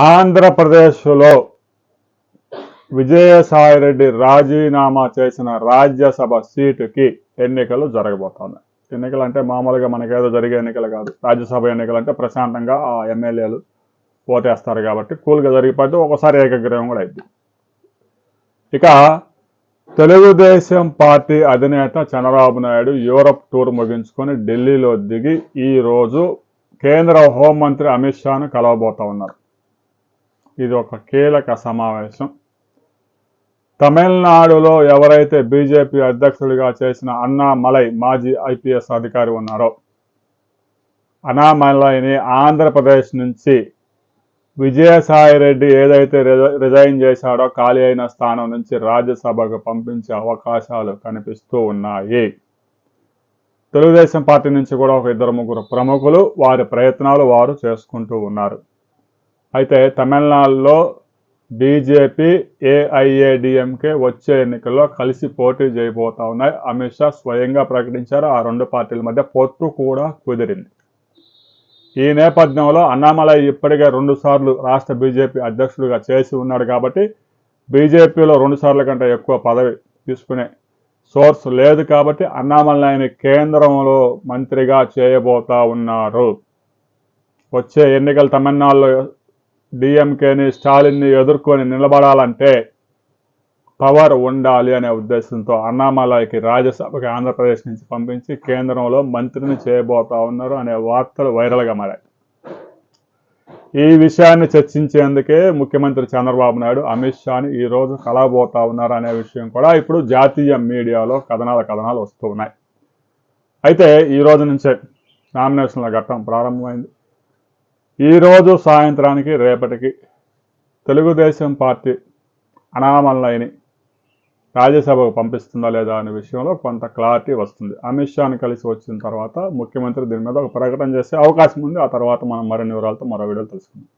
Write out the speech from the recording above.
ఆంధ్రప్రదేశ్లో విజయసాయిరెడ్డి రాజీనామా చేసిన రాజ్యసభ సీటుకి ఎన్నికలు జరగబోతున్నాయి. ఎన్నికలు అంటే మామూలుగా మనకేదో జరిగే ఎన్నికలు కాదు. రాజ్యసభ ఎన్నికలు అంటే ప్రశాంతంగా ఆ ఎమ్మెల్యేలు ఓటేస్తారు కాబట్టి కూల్గా జరిగిపోతే ఒకసారి ఏకగ్రీవం కూడా అయింది. ఇక తెలుగుదేశం పార్టీ అధినేత చంద్రబాబు నాయుడు యూరప్ టూర్ ముగించుకొని ఢిల్లీలో దిగి ఈరోజు కేంద్ర హోంమంత్రి అమిత్ షాను కలవబోతా ఉన్నారు. ఇది ఒక కీలక సమావేశం. తమిళనాడులో ఎవరైతే బీజేపీ అధ్యక్షుడిగా చేసిన అన్నామలై మాజీ ఐపీఎస్ అధికారి ఉన్నారో అన్నామలైని ఆంధ్రప్రదేశ్ నుంచి విజయసాయిరెడ్డి ఏదైతే రిజైన్ చేశాడో ఖాళీ అయిన స్థానం నుంచి రాజ్యసభకు పంపించే అవకాశాలు కనిపిస్తూ ఉన్నాయి. తెలుగుదేశం పార్టీ నుంచి కూడా ఒక 2-3 ప్రముఖులు వారి ప్రయత్నాలు వారు చేసుకుంటూ ఉన్నారు. అయితే తమిళనాడులో బీజేపీ ఏఐఏడిఎంకే వచ్చే ఎన్నికల్లో కలిసి పోటీ చేయబోతా ఉన్నాయి. అమిత్ షా స్వయంగా ప్రకటించారు. ఆ రెండు పార్టీల మధ్య పొత్తు కూడా కుదిరింది. ఈ నేపథ్యంలో అన్నామలై ఇప్పటికే 2 సార్లు రాష్ట్ర బీజేపీ అధ్యక్షుడిగా చేసి ఉన్నాడు కాబట్టి బీజేపీలో 2 సార్ల కంటే ఎక్కువ పదవి తీసుకునే సోర్స్ లేదు కాబట్టి అన్నామలైని కేంద్రంలో మంత్రిగా చేయబోతా ఉన్నారు. వచ్చే ఎన్నికలు తమిళనాడులో డిఎంకేని స్టాలిన్ని ఎదుర్కొని నిలబడాలంటే పవర్ ఉండాలి అనే ఉద్దేశంతో అన్నామలైకి రాజ్యసభకి ఆంధ్రప్రదేశ్ నుంచి పంపించి కేంద్రంలో మంత్రిని చేయబోతా ఉన్నారు అనే వార్తలు వైరల్గా మారాయి. ఈ విషయాన్ని చర్చించేందుకే ముఖ్యమంత్రి చంద్రబాబు నాయుడు అమిత్ షాని ఈరోజు కలవబోతా ఉన్నారు అనే విషయం కూడా ఇప్పుడు జాతీయ మీడియాలో కథనాలు వస్తూ ఉన్నాయి. అయితే ఈ రోజు నుంచే నామినేషన్ల ఘట్టం ప్రారంభమైంది. ఈరోజు సాయంత్రానికి రేపటికి తెలుగుదేశం పార్టీ అన్నామలైని రాజ్యసభకు పంపిస్తుందా లేదా అనే విషయంలో కొంత క్లారిటీ వస్తుంది. అమిత్ షాని కలిసి వచ్చిన తర్వాత ముఖ్యమంత్రి దీని మీద ఒక ప్రకటన చేసే అవకాశం ఉంది. ఆ తర్వాత మనం మరిన్ని వివరాలతో మరో వీడియోలు తెలుసుకుందాం.